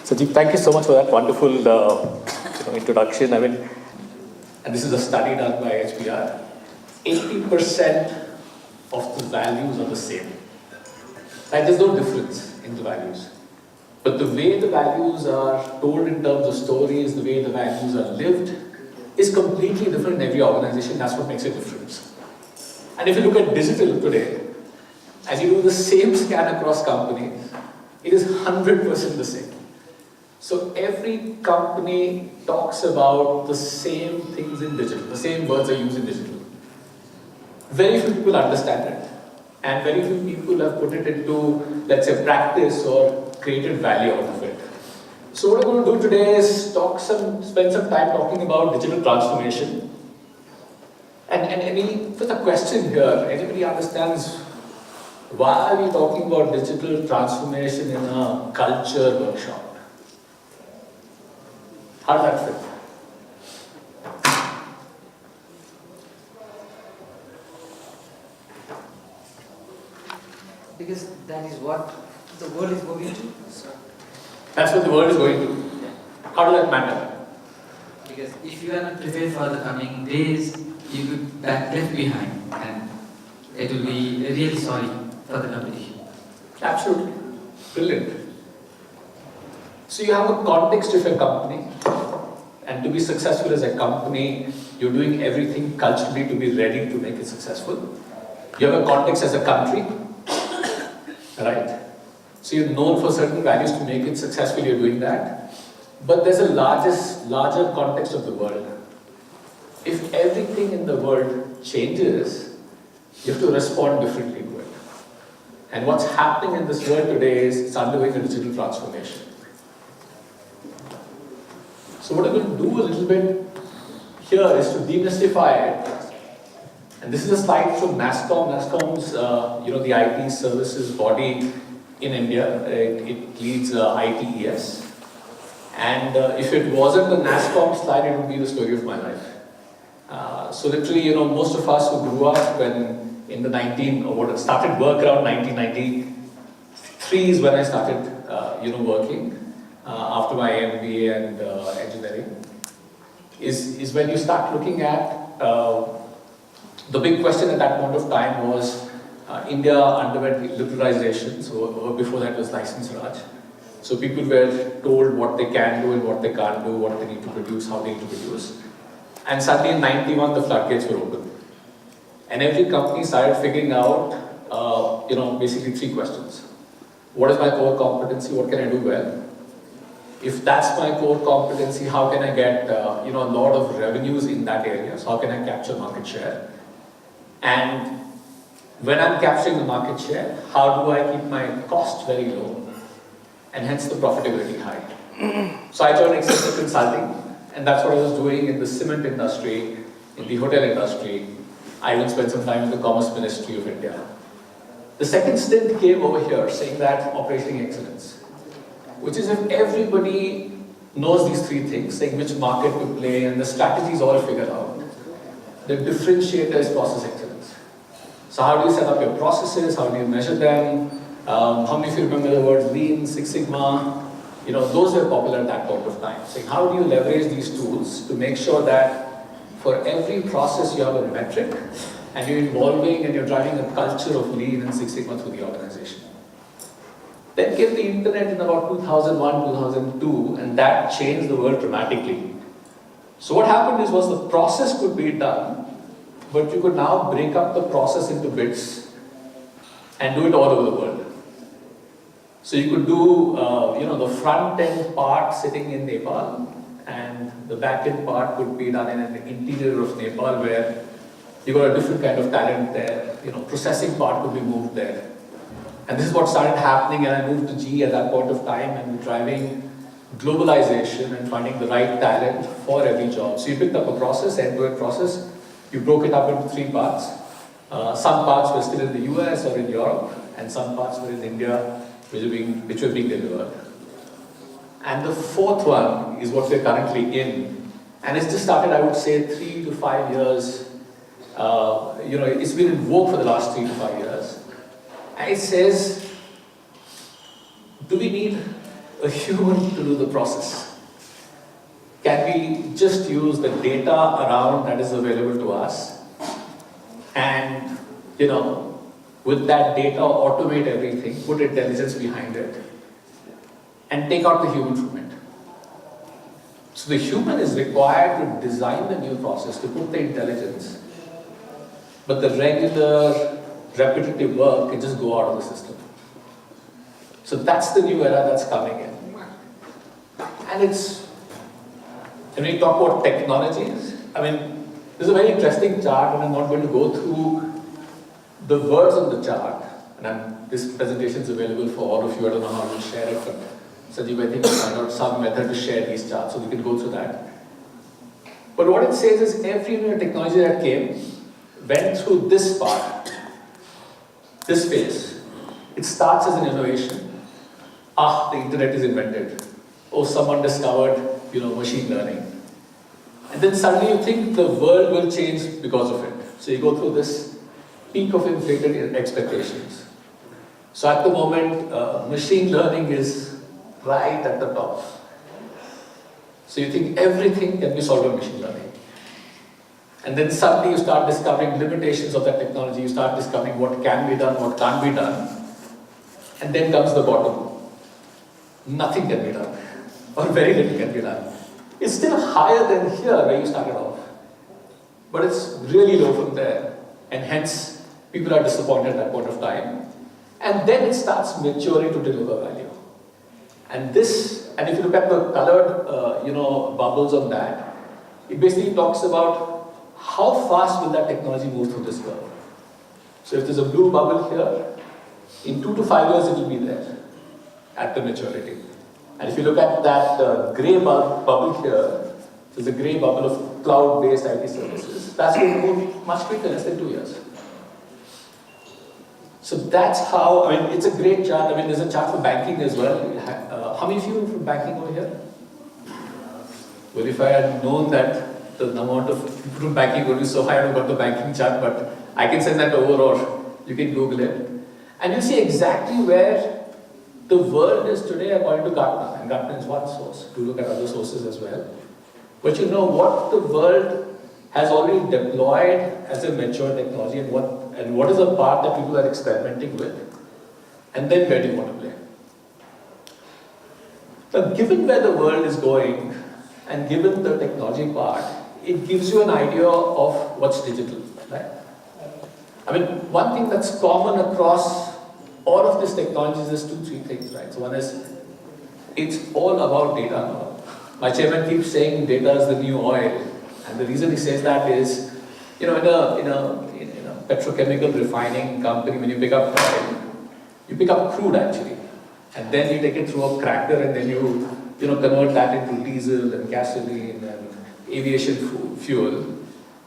Sanjeev, thank you so much for that wonderful introduction. I mean, and this is a study done by HBR. 80% of the values are the same. Like, there's no difference in the values. But the way the values are told in terms of stories, the way the values are lived, is completely different in every organization. That's what makes a difference. And if you look at digital today, as you do the same scan across companies, it is 100% the same. So every company talks about the same things in digital, the same words are used in digital. Very few people understand it, and very few people have put it into, let's say, practice or created value out of it. So what I'm going to do today is spend some time talking about digital transformation. And with a question here, anybody understands why are we talking about digital transformation in a culture workshop? How does that fit? Because that is what the world is going to. That's what the world is going to. How does that matter? Because if you are not prepared for the coming days, you will be left behind, and it will be really sorry for the competition. Absolutely. Brilliant. So you have a context of your company, and to be successful as a company, you're doing everything culturally to be ready to make it successful. You have a context as a country, right? So you're known for certain values to make it successful, you're doing that. But there's a larger context of the world. If everything in the world changes, you have to respond differently to it. And what's happening in this world today is it's undergoing a digital transformation. So what I'm going to do a little bit here is to demystify it. And this is a slide from NASSCOM. NASSCOM's, the IT services body in India. It leads ITES. And if it wasn't the NASSCOM slide, it would be the story of my life. So literally, most of us who grew up started work around 1993 is when I started, working after my MBA and engineering. Is when you start looking at the big question at that point of time was India underwent liberalization. So before that was license Raj. So people were told what they can do and what they can't do, what they need to produce, how they need to produce. And suddenly in 91, the floodgates were open. And every company started figuring out, basically three questions. What is my core competency? What can I do well? If that's my core competency, how can I get, a lot of revenues in that area? So how can I capture market share? And when I'm capturing the market share, how do I keep my cost very low? And hence the profitability high. So I joined Accenture Consulting, and that's what I was doing in the cement industry, in the hotel industry. I even spent some time in the Commerce Ministry of India. The second stint came over here, saying that operating excellence, which is if everybody knows these three things, saying which market to play, and the strategies all figured out, the differentiator is process excellence. So how do you set up your processes? How do you measure them? How many of you remember the words Lean, Six Sigma? Those were popular at that point of time. Saying how do you leverage these tools to make sure that for every process you have a metric and you're involving and you're driving a culture of Lean and Six Sigma through the organization. Then came the internet in about 2001, 2002, and that changed the world dramatically. So what happened was the process could be done, but you could now break up the process into bits and do it all over the world. So you could do, the front end part sitting in Nepal, and the back end part could be done in an interior of Nepal where you got a different kind of talent there. Processing part could be moved there. And this is what started happening, and I moved to GE at that point of time, and driving globalization and finding the right talent for every job. So you picked up a process, end-to-end process, you broke it up into three parts. Some parts were still in the US or in Europe, and some parts were in India, which were being delivered. And the fourth one is what we're currently in. And it's just started, I would say, 3 to 5 years. It's been in vogue for the last 3 to 5 years. And it says, do we need a human to do the process? Can we just use the data around that is available to us and, with that data automate everything, put intelligence behind it, and take out the human from it? So the human is required to design the new process, to put the intelligence, but the regular, repetitive work can just go out of the system. So that's the new era that's coming in. And when we talk about technologies, there's a very interesting chart, and I'm not going to go through the words on the chart, and this presentation is available for all of you. I don't know how to share it, but Sanjeev, I think we'll find out some method to share these charts so we can go through that. But what it says is every new technology that came went through this part, this phase. It starts as an innovation. The internet is invented. Someone discovered, machine learning. And then suddenly you think the world will change because of it. So you go through this peak of inflated expectations. So at the moment, machine learning is right at the top. So you think everything can be solved by machine learning. And then suddenly you start discovering limitations of that technology, you start discovering what can be done, what can't be done. And then comes the bottom. Nothing can be done, or very little can be done. It's still higher than here where you started off, but it's really low from there. And hence, people are disappointed at that point of time. And then it starts maturing to deliver value. And if you look at the colored, bubbles on that, it basically talks about how fast will that technology move through this curve. So if there's a blue bubble here, in 2 to 5 years it will be there at the maturity. And if you look at that grey bubble here, there's a grey bubble of cloud-based IT services. That's going to move much quicker, less than 2 years. So that's how, it's a great chart. There's a chart for banking as well. How many of you are from banking over here? Well, if I had known that the amount of people from banking would be so high, I would have got the banking chart, but I can send that over, or you can Google it. And you see exactly where the world is today according to Gartner. And Gartner is one source. Do look at other sources as well. But you know what the world has already deployed as a mature technology, and what is the part that people are experimenting with, and then where do you want to play. Now, given where the world is going, and given the technology part, it gives you an idea of what's digital, right? One thing that's common across all of these technologies is 2-3 things, right? So one is, it's all about data now. My chairman keeps saying data is the new oil, and the reason he says that is, in a petrochemical refining company, when you pick up oil, you pick up crude actually, and then you take it through a cracker, and then you convert that into diesel and gasoline and aviation fuel.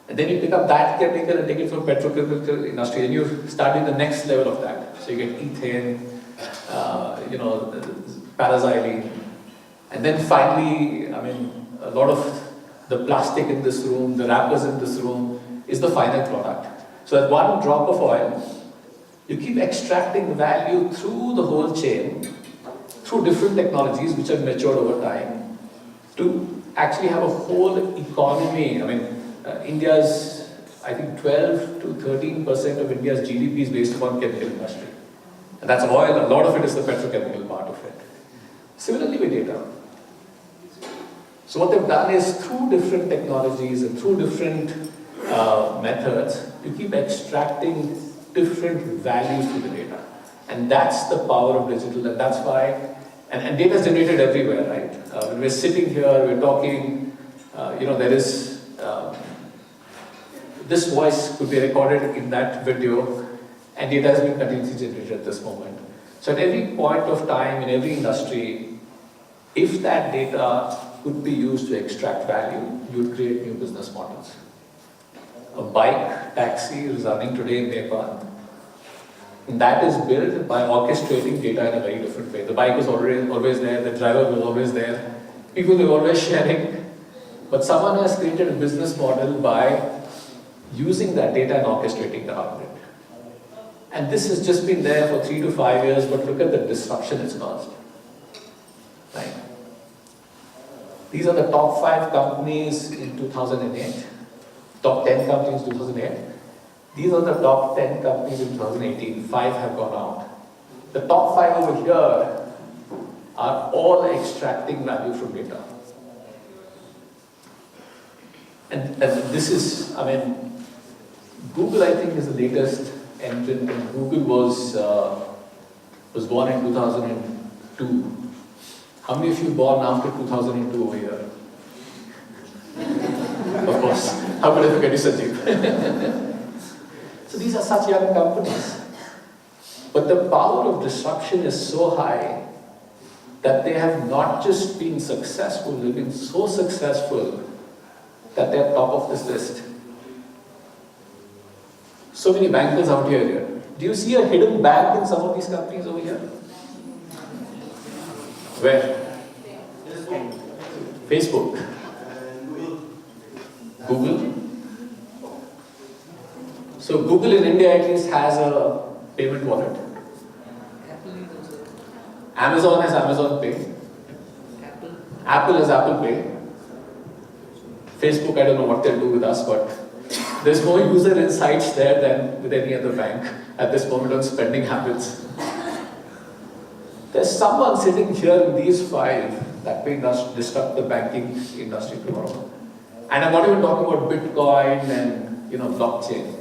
And then you pick up that chemical and take it from petrochemical industry, and you start with the next level of that. So you get ethane, paraxylene, and then finally, a lot of the plastic in this room, the wrappers in this room, is the final product. So at one drop of oil, you keep extracting value through the whole chain, through different technologies which have matured over time, to actually have a whole economy. India's, I think 12 to 13% of India's GDP is based upon chemical industry. And that's oil, a lot of it is the petrochemical part of it. Similarly with data. So what they've done is, through different technologies and through different methods, you keep extracting different values to the data. And that's the power of digital, and that's why, and data is generated everywhere, right? When we're sitting here, we're talking, there is, this voice could be recorded in that video, and data has been continuously generated at this moment. So at every point of time, in every industry, if that data could be used to extract value, you would create new business models. A bike taxi is running today in Nepal. And that is built by orchestrating data in a very different way. The bike was always there, the driver was always there, people were always sharing. But someone has created a business model by using that data and orchestrating around it. And this has just been there for 3 to 5 years, but look at the disruption it's caused. These are the top 5 companies in 2008, top 10 companies in 2008. These are the top 10 companies in 2018. 5 have gone out. The top 5 over here are all extracting value from data. And this is, I mean, Google, I think, is the latest engine, and Google was born in 2002. How many of you born after 2002 over here? Of course. How could I forget you, Sanjeev? So these are such young companies. But the power of disruption is so high that they have not just been successful, they've been so successful that they're top of this list. So many bankers out here. Do you see a hidden bank in some of these companies over here? Where? Facebook. Google. So Google in India at least has a payment wallet. Amazon has Amazon Pay. Apple has Apple Pay. Facebook, I don't know what they'll do with us, but there's more user insights there than with any other bank at this moment on spending habits. There's someone sitting here in these 5 that may disrupt the banking industry tomorrow. And I'm not even talking about Bitcoin and blockchain.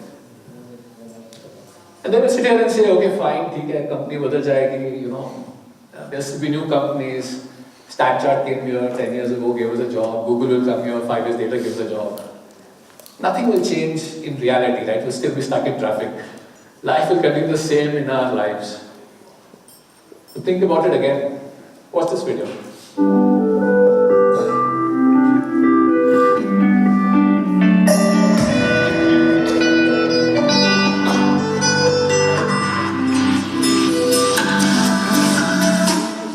And then we sit here and say, okay, fine, company badal jayegi, there'll be new companies. StatChart came here 10 years ago, gave us a job. Google will come here 5 years later, give us a job. Nothing will change in reality, right? We'll still be stuck in traffic. Life will continue the same in our lives. So think about it again. Watch this video.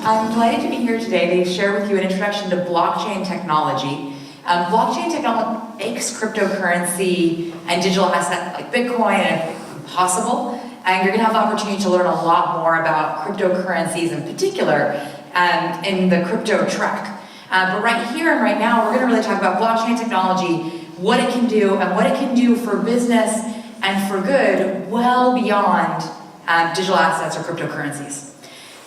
I'm delighted to be here today to share with you an introduction to blockchain technology. Blockchain technology makes cryptocurrency and digital assets like Bitcoin possible, and you're going to have the opportunity to learn a lot more about cryptocurrencies in particular in the crypto track. But right here and right now, we're going to really talk about blockchain technology, what it can do, and what it can do for business and for good well beyond digital assets or cryptocurrencies.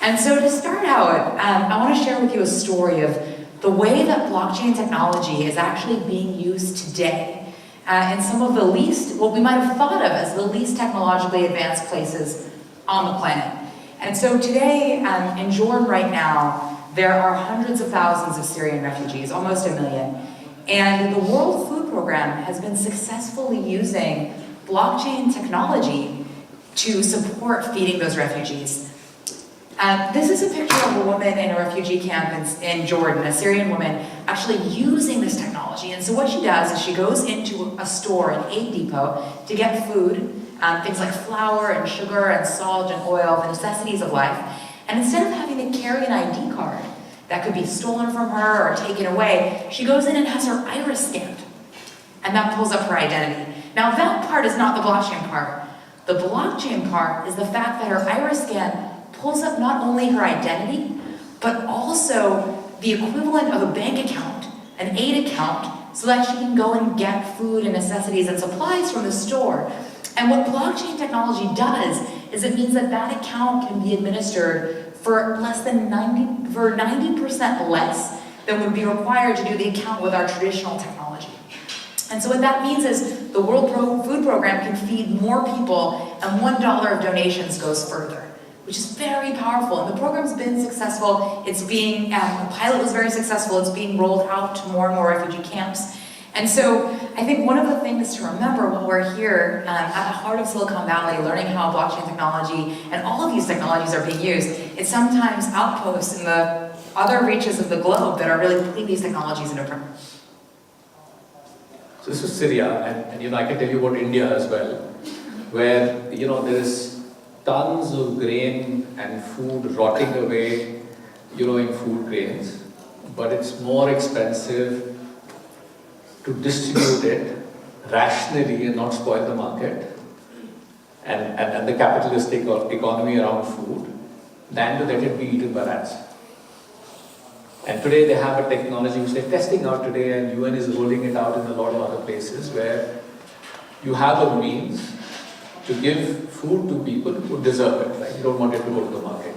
And so to start out, I want to share with you a story of the way that blockchain technology is actually being used today in some of the least, what we might have thought of as the least technologically advanced places on the planet. And so today, in Jordan right now, there are hundreds of thousands of Syrian refugees, almost 1 million. And the World Food Program has been successfully using blockchain technology to support feeding those refugees. This is a picture of a woman in a refugee camp in Jordan, a Syrian woman, actually using this technology. And so what she does is she goes into a store, an aid depot, to get food, things like flour and sugar and salt and oil, the necessities of life. And instead of having to carry an ID card that could be stolen from her or taken away, she goes in and has her iris scanned. And that pulls up her identity. Now that part is not the blockchain part. The blockchain part is the fact that her iris scan pulls up not only her identity, but also the equivalent of a bank account, an aid account, so that she can go and get food and necessities and supplies from the store. And what blockchain technology does is it means that that account can be administered for less than 90% less than would be required to do the account with our traditional technology. And so what that means is the World Food Program can feed more people, and $1 of donations goes further, which is very powerful. And the program's been successful. It's being, the pilot was very successful. It's being rolled out to more and more refugee camps. And so I think one of the things to remember when we're here at the heart of Silicon Valley, learning how blockchain technology and all of these technologies are being used, it's sometimes outposts in the other reaches of the globe that are really putting these technologies into practice. So this is Syria, and I can tell you about India as well, where there is tons of grain and food rotting away, in food grains, but it's more expensive to distribute it rationally and not spoil the market and the capitalistic economy around food than to let it be eaten by rats. And today they have a technology which they're testing out today, and UN is rolling it out in a lot of other places where you have a means to give food to people who deserve it, right? You don't want it to go to the market.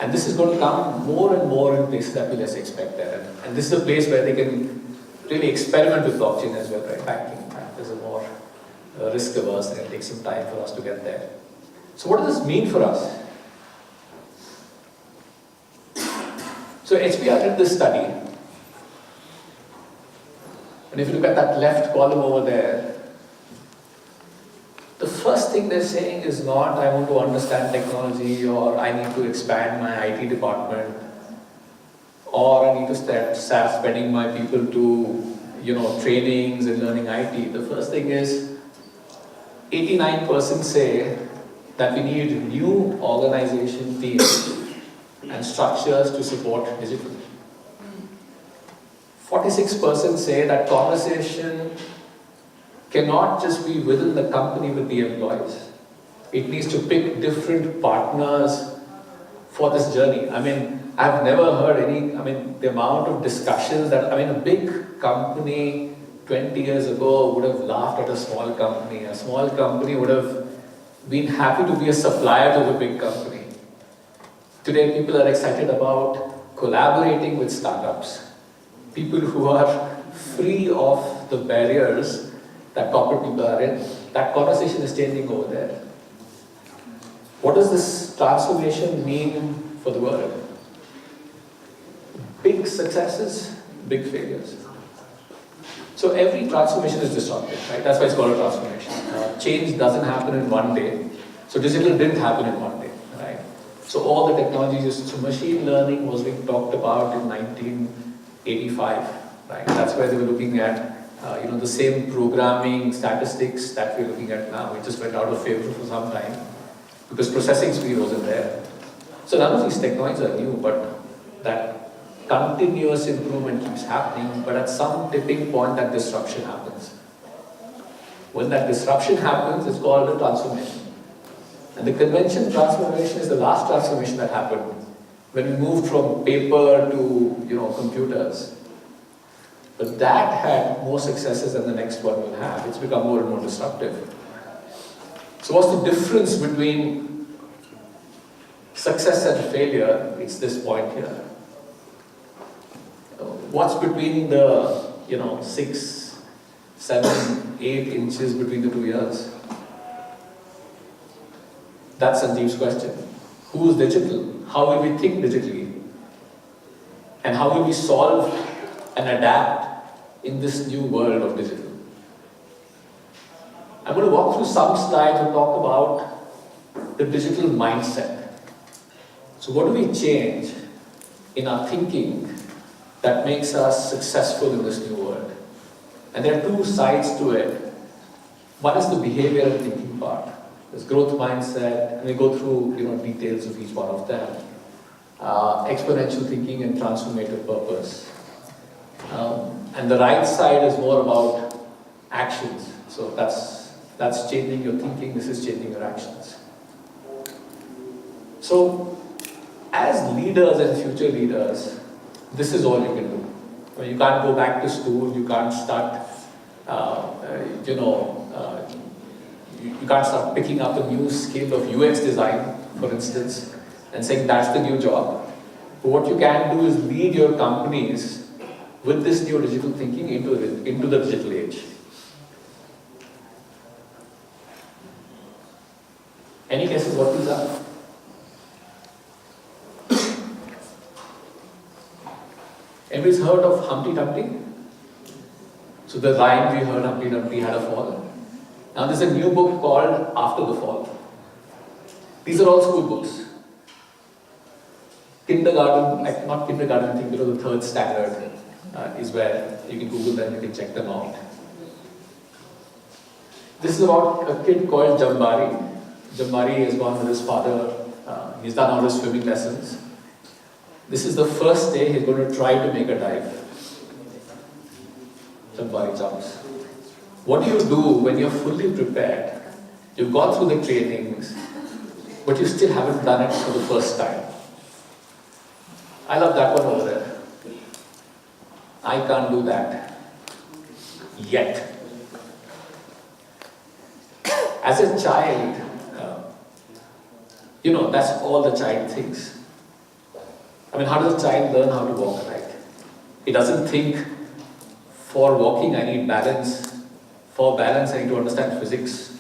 And this is going to come more and more in places that we less expect that. And this is a place where they can really experiment with blockchain as well, right? Banking is a more risk averse, and it takes some time for us to get there. So what does this mean for us? So HBR did this study. And if you look at that left column over there, the first thing they're saying is not, I want to understand technology, or I need to expand my IT department, or I need to start spending my people to, trainings and learning IT. The first thing is, 89% say that we need new organization teams and structures to support digital. 46% say that conversation cannot just be within the company with the employees. It needs to pick different partners for this journey. I've never heard the amount of discussions that, a big company 20 years ago would have laughed at a small company. A small company would have been happy to be a supplier to the big company. Today, people are excited about collaborating with startups. People who are free of the barriers that corporate people are in. That conversation is changing over there. What does this transformation mean for the world? Big successes, big failures. So every transformation is disruptive, right? That's why it's called a transformation. Change doesn't happen in one day. So digital didn't happen in one day, right? So all the technologies, so machine learning was being talked about in 1985, right? That's where they were looking at the same programming statistics that we're looking at now. It just went out of favor for some time because processing speed wasn't there. So none of these technologies are new, but that continuous improvement keeps happening, but at some tipping point that disruption happens. When that disruption happens, it's called a transformation. And the convention transformation is the last transformation that happened when we moved from paper to computers. But that had more successes than the next one will have. It's become more and more disruptive. So what's the difference between success and failure? It's this point here. What's between the 6, 7, 8 inches between the 2 years? That's Sanjeev's question. Who's digital? How will we think digitally? And how will we solve and adapt in this new world of digital? I'm going to walk through some slides and talk about the digital mindset. So what do we change in our thinking that makes us successful in this new world? And there are two sides to it. One is the behavior and thinking part. There's growth mindset, and we go through details of each one of them. Exponential thinking and transformative purpose. And the right side is more about actions. So that's changing your thinking, this is changing your actions. So as leaders and future leaders, this is all you can do. You can't go back to school, you can't start, you can't start picking up a new skill of UX design, for instance, and saying that's the new job. But what you can do is lead your companies with this new digital thinking into the digital age. Any guesses what these are? Anybody's heard of Humpty Dumpty? So the rhyme we heard, Humpty Dumpty had a fall. Now there's a new book called After the Fall. These are all school books. Kindergarten, not kindergarten, I think below the 3rd standard is where you can Google them, you can check them out. This is about a kid called Jambari. Jambari has gone with his father, he's done all his swimming lessons. This is the first day he's going to try to make a dive. Jambari jumps. What do you do when you're fully prepared? You've gone through the trainings, but you still haven't done it for the first time. I love that one over there. I can't do that yet. As a child, that's all the child thinks. I mean, how does a child learn how to walk, right? He doesn't think, for walking I need balance, for balance I need to understand physics,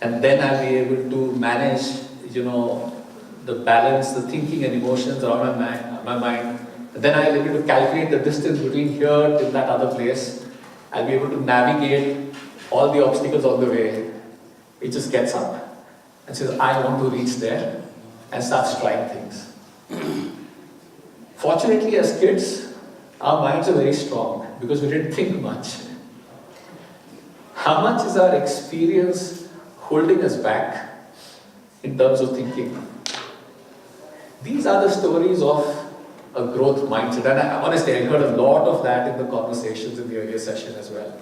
and then I'll be able to manage, the balance, the thinking and emotions around my mind. And then I'll be able to calculate the distance between here till that other place. I'll be able to navigate all the obstacles on the way. It just gets up and says, I want to reach there, and starts trying things. Fortunately, as kids, our minds are very strong because we didn't think much. How much is our experience holding us back in terms of thinking? These are the stories of a growth mindset. And honestly, I heard a lot of that in the conversations in the earlier session as well.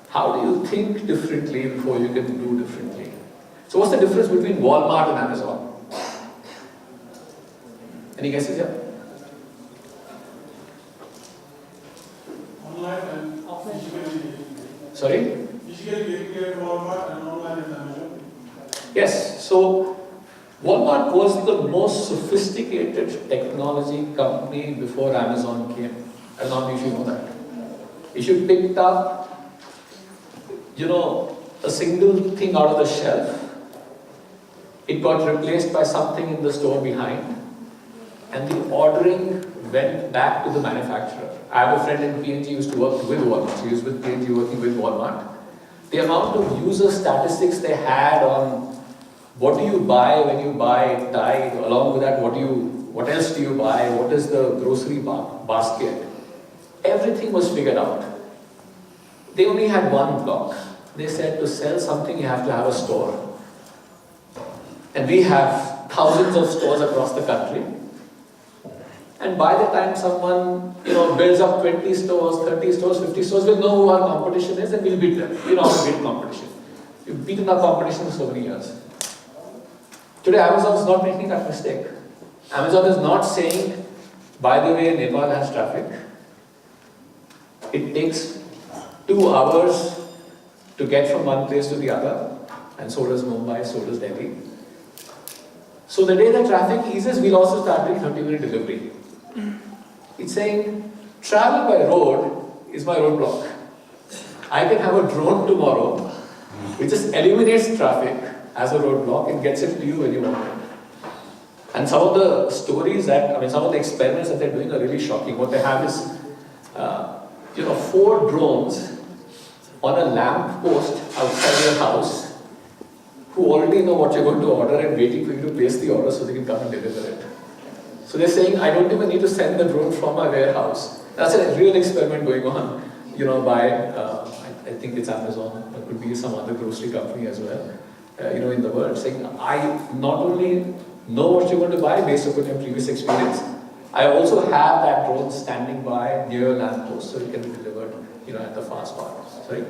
How do you think differently before you can do differently? So what's the difference between Walmart and Amazon? Any guesses here? Online and offline. Sorry? Physically dedicated Walmart and online and Amazon. Yes, so Walmart was the most sophisticated technology company before Amazon came. I don't know if you know that. If you picked up, a single thing out of the shelf, it got replaced by something in the store behind, and the ordering went back to the manufacturer. I have a friend in PNG who used to work with Walmart. So he was with PNG working with Walmart. The amount of user statistics they had on what do you buy when you buy Tide, along with that, what else do you buy, what is the grocery basket, everything was figured out. They only had one block. They said to sell something you have to have a store. And we have thousands of stores across the country. And by the time someone, builds up 20 stores, 30 stores, 50 stores, we'll know who our competition is and we'll beat them. We know how to beat competition. We've beaten our competition for so many years. Today, Amazon is not making that mistake. Amazon is not saying, by the way, Nepal has traffic. It takes 2 hours to get from one place to the other, and so does Mumbai, so does Delhi. So the day the traffic eases, we'll also start doing 30-minute delivery. It's saying, travel by road is my roadblock. I can have a drone tomorrow, which just eliminates traffic as a roadblock and gets it to you when you want it. And some of the stories some of the experiments that they're doing are really shocking. What they have is, 4 drones on a lamp post outside your house who already know what you're going to order and waiting for you to place the order so they can come and deliver it. So they're saying, I don't even need to send the drone from my warehouse. That's a real experiment going on, by, I think it's Amazon, it could be some other grocery company as well, in the world, saying, I not only know what you're going to buy based upon your previous experience, I also have that drone standing by near a lamppost so it can be delivered, at the fast part. Sorry?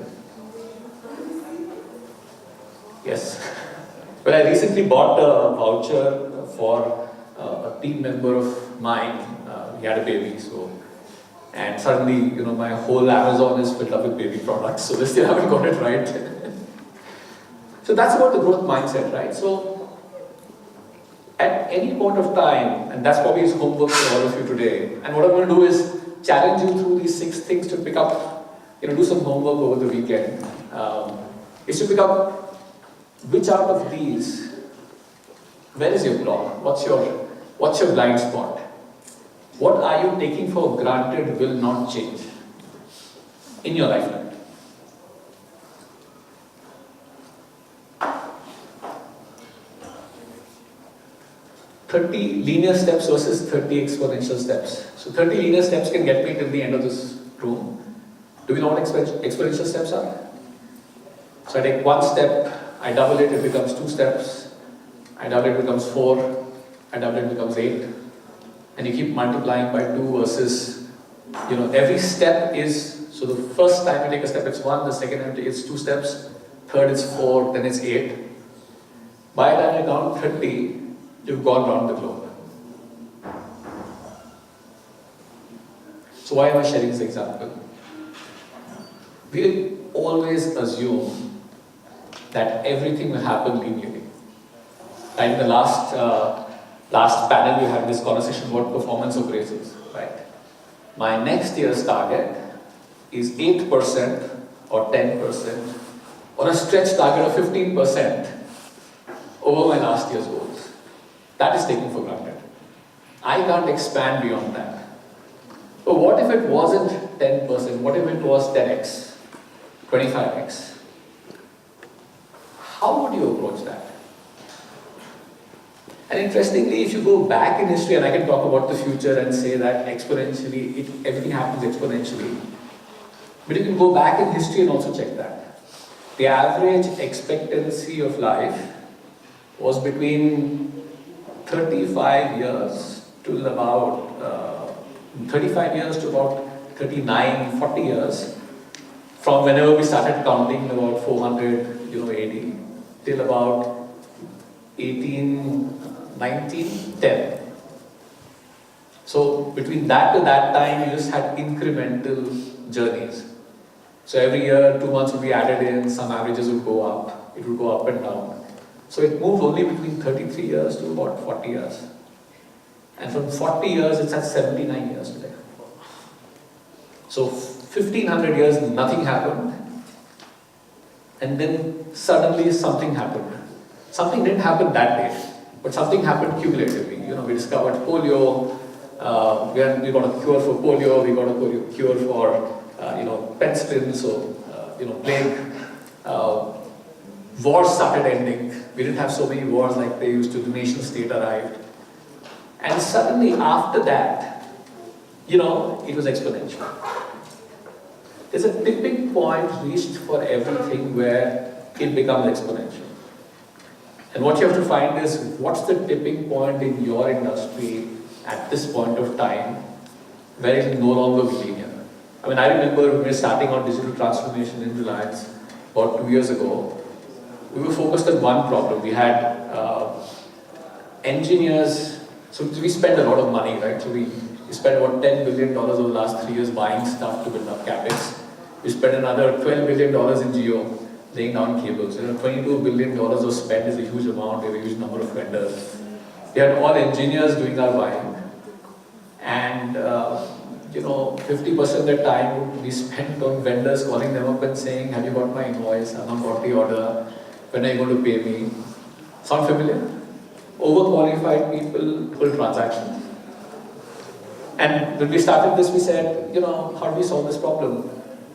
Yes. Well, I recently bought a voucher for a team member of mine. He had a baby, and suddenly, my whole Amazon is filled up with baby products, so they still haven't got it right. So that's about the growth mindset, right? So at any point of time, and that's probably his homework for all of you today, and what I'm going to do is challenge you through these 6 things to pick up, do some homework over the weekend, is to pick up which out of these, where is your block? What's your blind spot? What are you taking for granted will not change in your lifetime? "30 linear steps versus 30 exponential steps." So 30 linear steps can get me till the end of this room. Do we know what exponential steps are? So I take 1 step, I double it, it becomes 2 steps. I double it, becomes 4. I double it, becomes 8. And you keep multiplying by 2 versus, every step is, so the first time you take a step it's 1, the second time it's 2 steps, third it's 4, then it's 8. By the time you count 30, you've gone around the globe. So why am I sharing this example? We always assume that everything will happen linearly. Like in the last panel, we had this conversation about performance appraisals, right? My next year's target is 8% or 10% or a stretch target of 15% over my last year's goals. That is taken for granted. I can't expand beyond that. But what if it wasn't 10%? What if it was 10x, 25x? How would you approach that? And interestingly, if you go back in history, and I can talk about the future and say that exponentially, everything happens exponentially. But you can go back in history and also check that. The average expectancy of life was between 35 years to about 35 years to about 39, 40 years, from whenever we started counting about 400, AD, till about 1910. So between that to that time, you just had incremental journeys. So every year, 2 months would be added in, some averages would go up, it would go up and down. So it moved only between 33 years to about 40 years. And from 40 years, it's at 79 years today. So 1500 years, nothing happened. And then suddenly something happened. Something didn't happen that day, but something happened cumulatively. We discovered polio, we got a cure for polio, we got a cure for, penicillin, so, plague. Wars started ending. We didn't have so many wars like they used to. The nation state arrived. And suddenly after that, it was exponential. There's a tipping point reached for everything where it becomes exponential. And what you have to find is, what's the tipping point in your industry at this point of time where it will no longer be linear? I remember when we were starting on digital transformation in Reliance about 2 years ago. We were focused on one problem. We had engineers, so we spent a lot of money, right? So we spent about $10 billion over the last 3 years buying stuff to build up CapEx. We spent another $12 billion in geo, laying down cables. $22 billion was spent is a huge amount. We have a huge number of vendors. We had all engineers doing our buying. And 50% of the time we spent on vendors calling them up and saying, have you got my invoice? I've not got the order. When are you going to pay me? Sound familiar? Overqualified people, full transactions. And when we started this, we said, how do we solve this problem?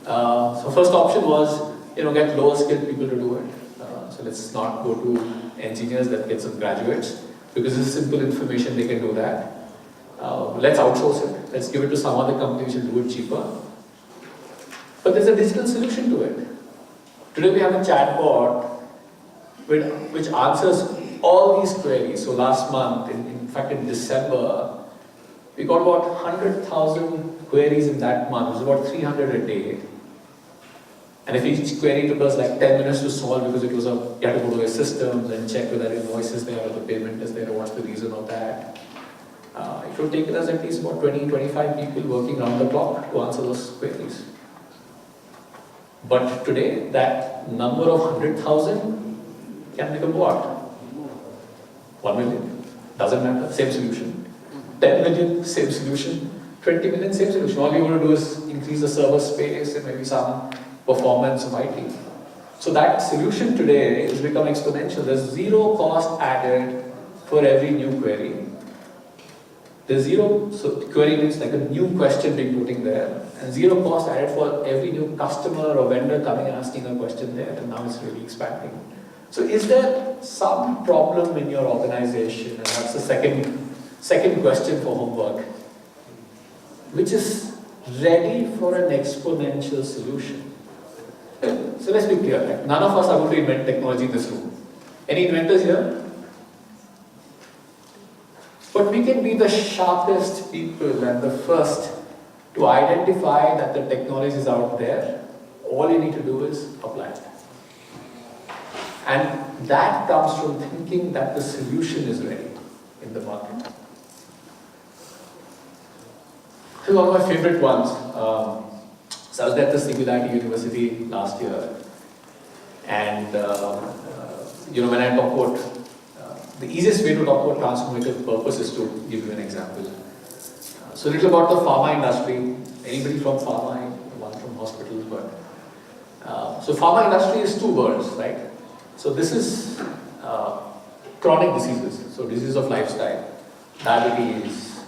So first option was, get lower skilled people to do it. So let's not go to engineers, let's get some graduates, because this is simple information, they can do that. Let's outsource it. Let's give it to some other company which will do it cheaper. But there's a digital solution to it. Today we have a chatbot which answers all these queries. So last month, in fact in December, we got about 100,000 queries in that month. It was about 300 a day. And if each query took us like 10 minutes to solve, because it was you had to go to your systems and check whether invoice is there or the payment is there or what's the reason of that. It would take us at least about 20-25 people working around the clock to answer those queries. But today, that number of 100,000 can become what? 1 million? Doesn't matter, same solution. 10 million, same solution. 20 million, same solution. All you want to do is increase the server space and maybe some performance of IT. So that solution today has become exponential. There's zero cost added for every new query. There's zero, so query means like a new question being put in there, and zero cost added for every new customer or vendor coming and asking a question there, and now it's really expanding. So is there some problem in your organization, and that's the second question for homework, which is ready for an exponential solution? So let's be clear, like none of us are going to invent technology in this room. Any inventors here? But we can be the sharpest people and the first to identify that the technology is out there. All you need to do is apply it. And that comes from thinking that the solution is ready in the market. This is one of my favorite ones. So I was at the Singularity University last year, and when I talk about the easiest way to talk about transformative purpose is to give you an example. So a little about the pharma industry. Anybody from pharma? One from hospitals, but so pharma industry is two worlds, right? So this is chronic diseases, so diseases of lifestyle, diabetes,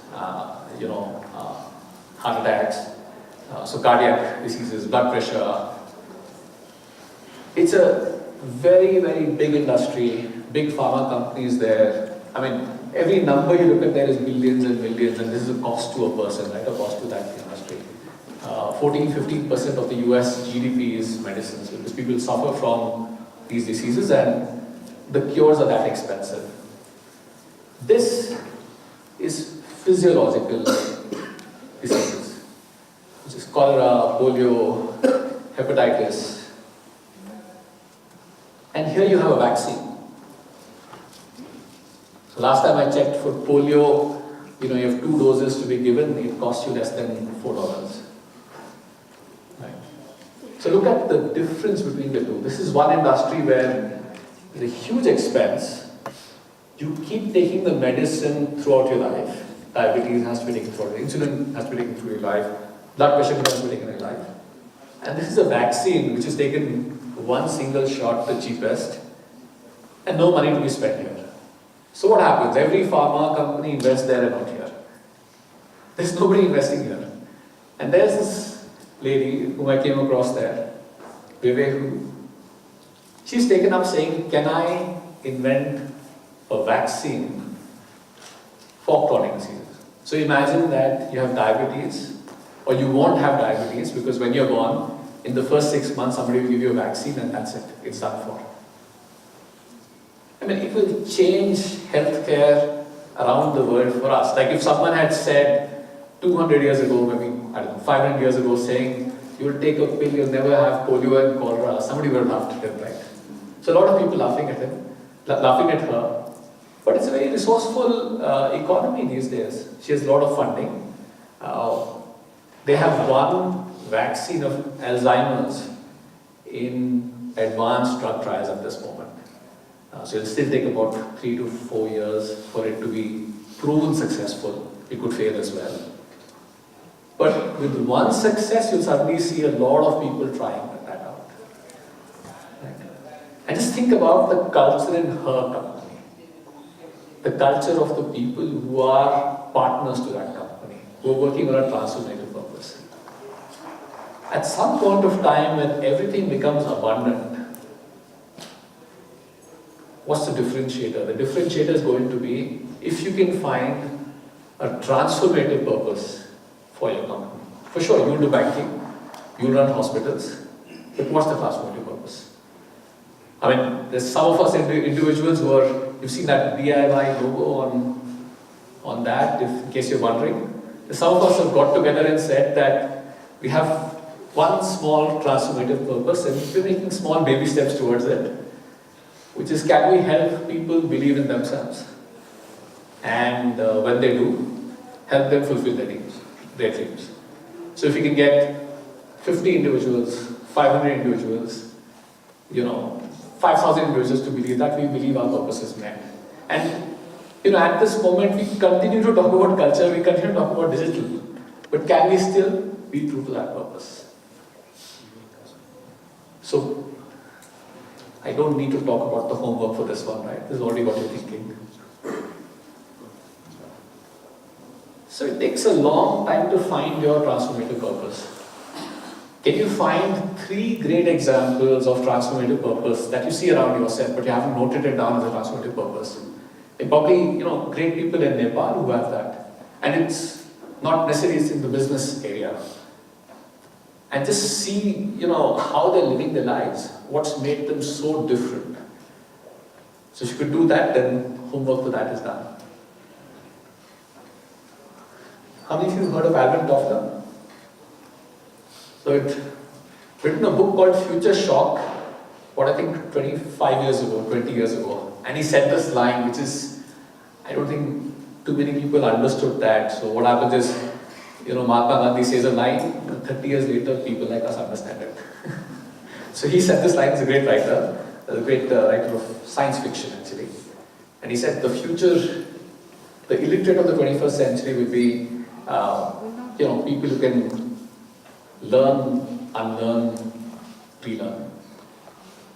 heart attacks, so cardiac diseases, blood pressure. It's a very, very big industry, big pharma companies there. I mean, every number you look at there is billions and millions, and this is a cost to a person, right? A cost to that industry. 14-15% of the US GDP is medicines, because people suffer from these diseases and the cures are that expensive. This is physiological diseases, which is cholera, polio, hepatitis. And here you have a vaccine. So last time I checked for polio, you have 2 doses to be given, it costs you less than $4. Right? So look at the difference between the two. This is one industry where there's a huge expense. You keep taking the medicine throughout your life. Diabetes has to be taken throughout, insulin has to be taken through your life, blood pressure has to be taken in your life. And this is a vaccine which is taken one single shot, the cheapest, and no money to be spent here. So what happens? Every pharma company invests there and not here. There's nobody investing here. And there's this lady whom I came across there, Vivek. She's taken up saying, can I invent a vaccine for chronic diseases? So imagine that you have diabetes, or you won't have diabetes because when you're born, in the first 6 months, somebody will give you a vaccine and that's it. It's done for. I mean, it will change healthcare around the world for us. Like if someone had said 200 years ago, maybe, 500 years ago, saying, you'll take a pill, you'll never have polio and cholera, somebody would have laughed at him, right? So a lot of people laughing at him, laughing at her. But it's a very resourceful economy these days. She has a lot of funding. They have one vaccine of Alzheimer's in advanced drug trials at this moment. So it'll still take about 3 to 4 years for it to be proven successful. It could fail as well. But with one success, you'll suddenly see a lot of people trying that out. Right? And just think about the culture in her company. The culture of the people who are partners to that company, who are working on a transformative purpose. At some point of time when everything becomes abundant, what's the differentiator? The differentiator is going to be if you can find a transformative purpose for your company. For sure, you do banking, you run hospitals, but what's the transformative purpose? I mean, there's some of us individuals who are, you've seen that DIY logo on that, in case you're wondering. Some of us have got together and said that we have one small transformative purpose and we're making small baby steps towards it, which is can we help people believe in themselves? And when they do, help them fulfill their dreams. So if you can get 50 individuals, 500 individuals, 5,000 individuals to believe that, we believe our purpose is met. And at this moment we continue to talk about culture, we continue to talk about digital, but can we still be true to that purpose? So, I don't need to talk about the homework for this one, right? This is already what you're thinking. So it takes a long time to find your transformative purpose. Can you find 3 great examples of transformative purpose that you see around yourself, but you haven't noted it down as a transformative purpose? And probably, great people in Nepal who have that. And it's not necessarily in the business area. And just see, how they're living their lives. What's made them so different. So if you could do that, then homework for that is done. How many of you have heard of Alvin Toffler? So it's written a book called Future Shock, I think 25 years ago, 20 years ago. And he said this line, which is, I don't think too many people understood that. So what happens is, Mahatma Gandhi says a line, and 30 years later, people like us understand it. So he said this line, is a great writer, writer of science fiction actually. And he said the future, the illiterate of the 21st century will be, people who can learn, unlearn, relearn.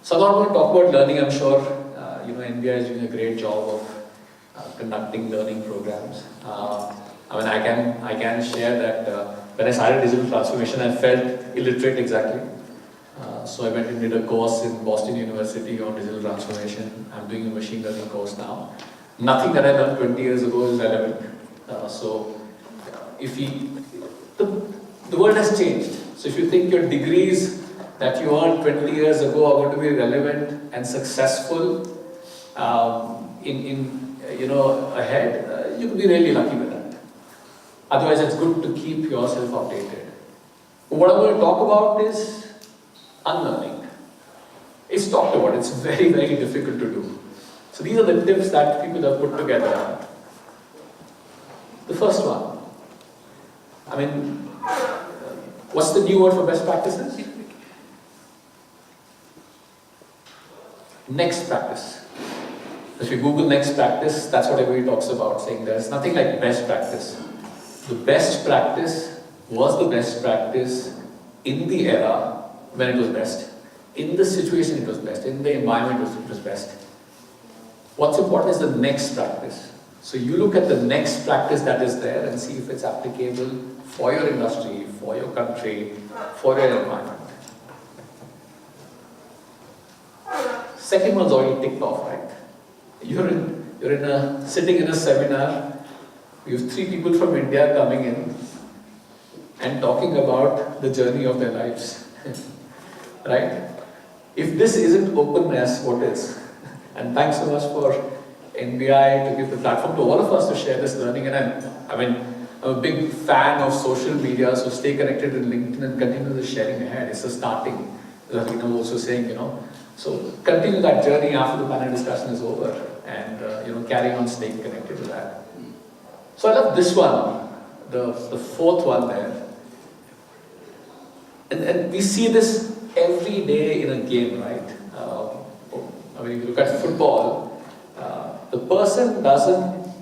So I'm not going to talk about learning, I'm sure, NBI is doing a great job of conducting learning programs. I can share that when I started digital transformation, I felt illiterate exactly. So I went and did a course in Boston University on digital transformation. I'm doing a machine learning course now. Nothing that I learned 20 years ago is relevant. The world has changed. So if you think your degrees that you earned 20 years ago are going to be relevant and successful ahead, you could be really lucky with that. Otherwise, it's good to keep yourself updated. What I'm going to talk about is unlearning. It's talked about, it's very, very difficult to do. So these are the tips that people have put together. The first one, what's the new word for best practices? Next practice. If you Google next practice, that's what everybody talks about, saying there's nothing like best practice. The best practice was the best practice in the era when it was best. In the situation it was best. In the environment it was best. What's important is the next practice. So you look at the next practice that is there and see if it's applicable for your industry, for your country, for your environment. Second one's already ticked off, right? You're sitting in a seminar. You have 3 people from India coming in and talking about the journey of their lives, right? If this isn't openness, what is? And thanks so much for NBI to give the platform to all of us to share this learning. And I'm a big fan of social media, so stay connected in LinkedIn and continue the sharing ahead. It's a starting, like also saying, so continue that journey after the panel discussion is over and, carry on staying connected to that. So I love this one, the 4th one there. And we see this every day in a game, right? If you look at football, the person doesn't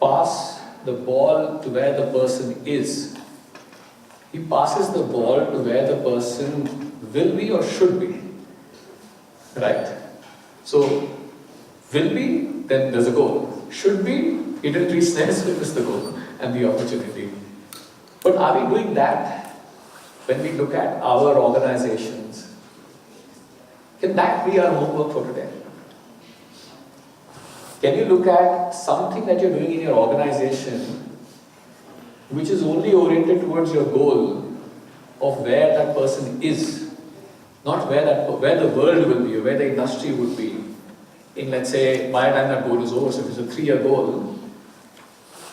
pass the ball to where the person is. He passes the ball to where the person will be or should be. Right? So, will be, then there's a goal. Should be, he didn't reach there, so it is the goal and the opportunity. But are we doing that when we look at our organizations? Can that be our homework for today? Can you look at something that you're doing in your organization which is only oriented towards your goal of where that person is, not where the world will be or where the industry would be in, let's say, by the time that goal is over. So if it's a 3-year goal,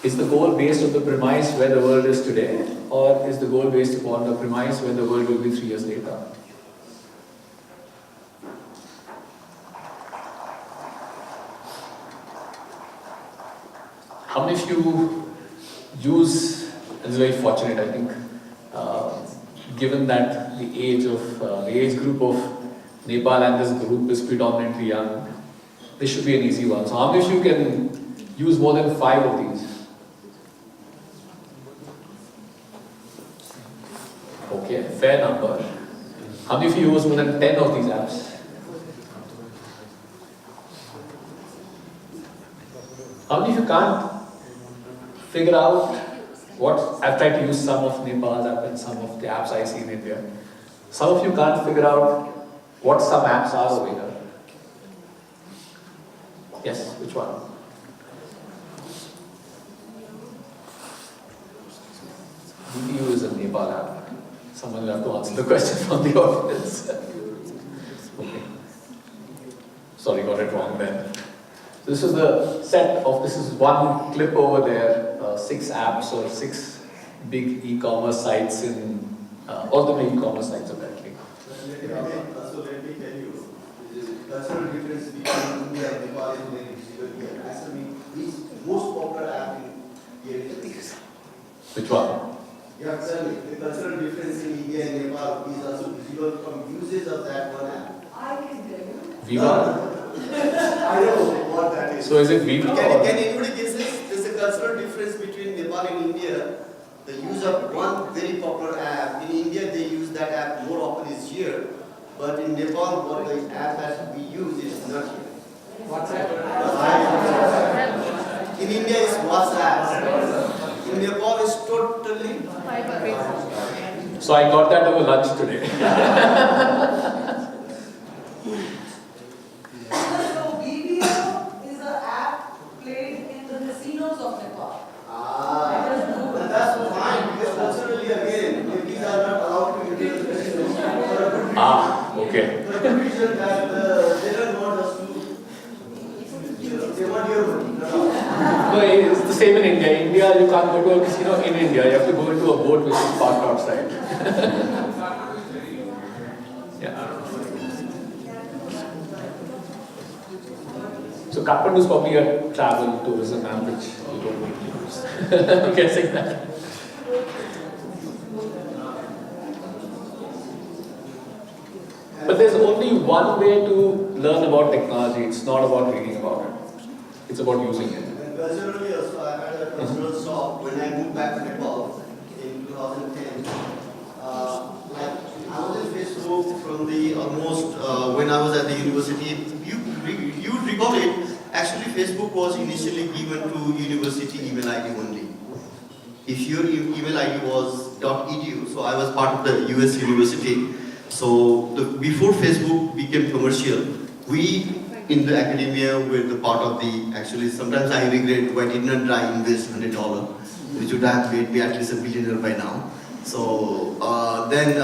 is the goal based on the premise where the world is today, or is the goal based upon the premise where the world will be 3 years later? How many of you use, and it's very fortunate I think, given that the age group of Nepal and this group is predominantly young, this should be an easy one. So how many of you can use more than 5 of these? Okay, fair number. How many of you use more than 10 of these apps? How many of you can't figure out what, I've tried to use some of Nepal's app and some of the apps I see in India. Some of you can't figure out what some apps are over here. Yes, which one? DPU is a Nepal app. Someone will have to answer the question from the audience. Okay. Sorry, got it wrong there. This is the set of, this is one clip over there, 6 apps or 6 big e-commerce sites in, all the big e-commerce sites apparently. So let me tell you, the cultural difference between India and Nepal is very difficult. Answer me, which most popular app in here is? Which one? You have to tell me, the cultural difference in India and Nepal is also visible from usage of that one app. I can tell you. Viva? I don't know what that is. So is it Viva Can or? anybody guess this? There's a cultural difference between Nepal and India. The use of one very popular app. In India, they use that app more often is here. But in Nepal, what the app that we use is not here. WhatsApp. In India, it's WhatsApp. In Nepal, it's totally. So I got that over lunch today. So BBO is an app played in the casinos of Nepal. But that's fine because culturally again, ladies are not allowed to enter the casino. Okay. The reason that they don't want us to, they want your money. No, it's the same in India. India, you can't go to a casino in India. You have to go into a boat which is parked outside. Yeah. So Kathmandu is probably a travel tourism app which you don't need to use. I'm guessing that. But there's only one way to learn about technology. It's not about reading about it. It's about using it. And culturally also, I had a cultural shock when I moved back to Nepal in 2010. I was in Facebook from the almost when I was at the university. You recall it? Actually, Facebook was initially given to university email ID only. If your email ID was .edu, so I was part of the US university. So before Facebook became commercial, we in the academia were the part of the, actually sometimes I regret why did not I invest $100, which would have made me at least a billionaire by now. So then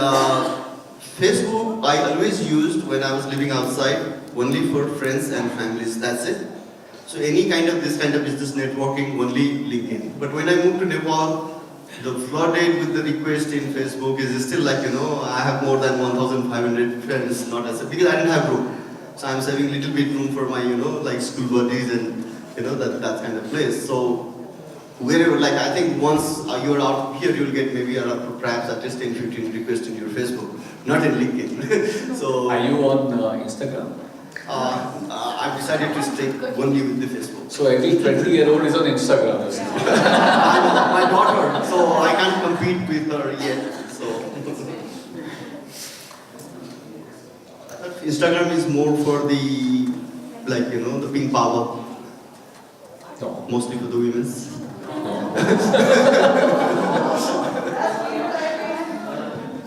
Facebook I always used when I was living outside, only for friends and families, that's it. So any kind of this kind of business networking, only LinkedIn. But when I moved to Nepal, the flooded with the request in Facebook is still like, I have more than 1,500 friends, not as a, because I didn't have room. So I'm saving little bit room for my, like school buddies and, that kind of place. So wherever, like I think once you're out here, you'll get maybe perhaps at least 10, 15 requests in your Facebook, not in LinkedIn. So Are you on Instagram? I've decided to stick only with the Facebook. So every 20-year-old is on Instagram. My daughter, so I can't compete with her yet. So Instagram is more for the, like the pink power, No. mostly for the women. No.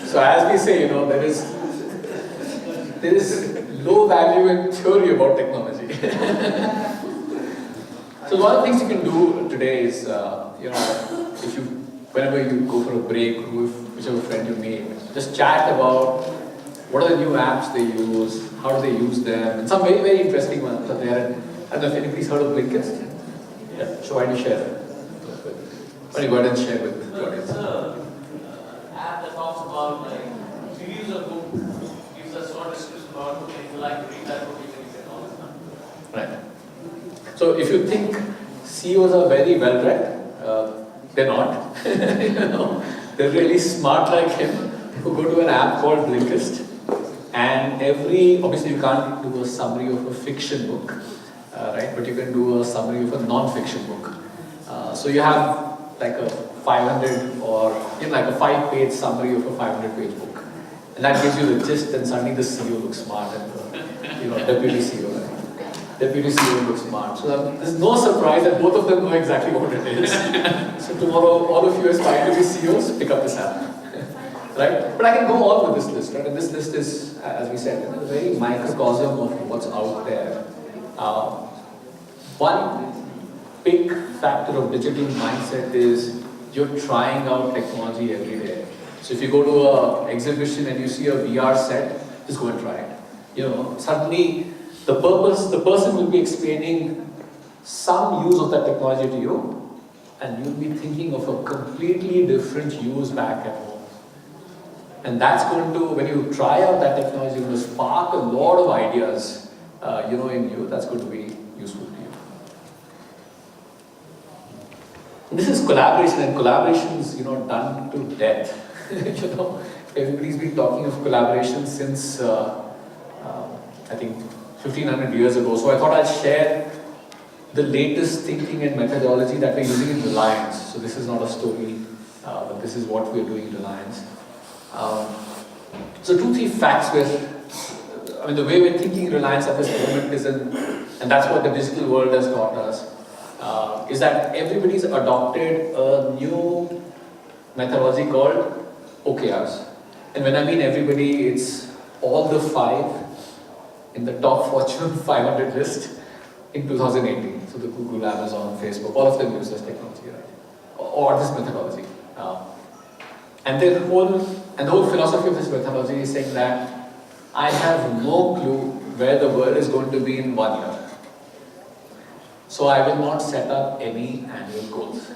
So as we say, there is low value in theory about technology. So one of the things you can do today is, whenever you go for a break with whichever friend you meet, just chat about what are the new apps they use, how do they use them, and some very, very interesting ones are there. I don't know if anybody's heard of Blinkist? Yeah, so why don't you share it? Why don't you go ahead and share with the audience? It's an app that talks about reviews of book, gives us short description about book, and if you like to read that book, you can read all the time. Right. So if you think CEOs are very well read, they're not. They're really smart like him who go to an app called Blinkist, and obviously you can't do a summary of a fiction book, right? But you can do a summary of a non-fiction book. So you have like a 500 or like a 5-page summary of a 500-page book, and that gives you the gist. And suddenly the CEO looks smart, and deputy CEO. Deputy CEO looks smart. So there's no surprise that both of them know exactly what it is. So tomorrow, all of you aspire to be CEOs, pick up this app. Right? But I can go on with this list, right? And this list is, as we said, a very microcosm of what's out there. One big factor of digital mindset is you're trying out technology every day. So if you go to an exhibition and you see a VR set, just go and try it. Suddenly, the person will be explaining some use of that technology to you, and you'll be thinking of a completely different use back at home. And that's going to, when you try out that technology, going to spark a lot of ideas, in you. That's going to be useful to you. This is collaboration, and collaboration is, done to death. Everybody's been talking of collaboration since, I think, 1500 years ago. So I thought I'd share the latest thinking and methodology that we're using in Reliance. So this is not a story, but this is what we're doing in Reliance. So 2-3 facts the way we're thinking in Reliance at this moment is, and that's what the digital world has taught us, is that everybody's adopted a new methodology called OKRs. And when I mean everybody, it's all the 5 in the top Fortune 500 list in 2018. So the Google, Amazon, Facebook, all of them use this technology, right? Or this methodology. And the whole philosophy of this methodology is saying that I have no clue where the world is going to be in 1 year. So I will not set up any annual goals.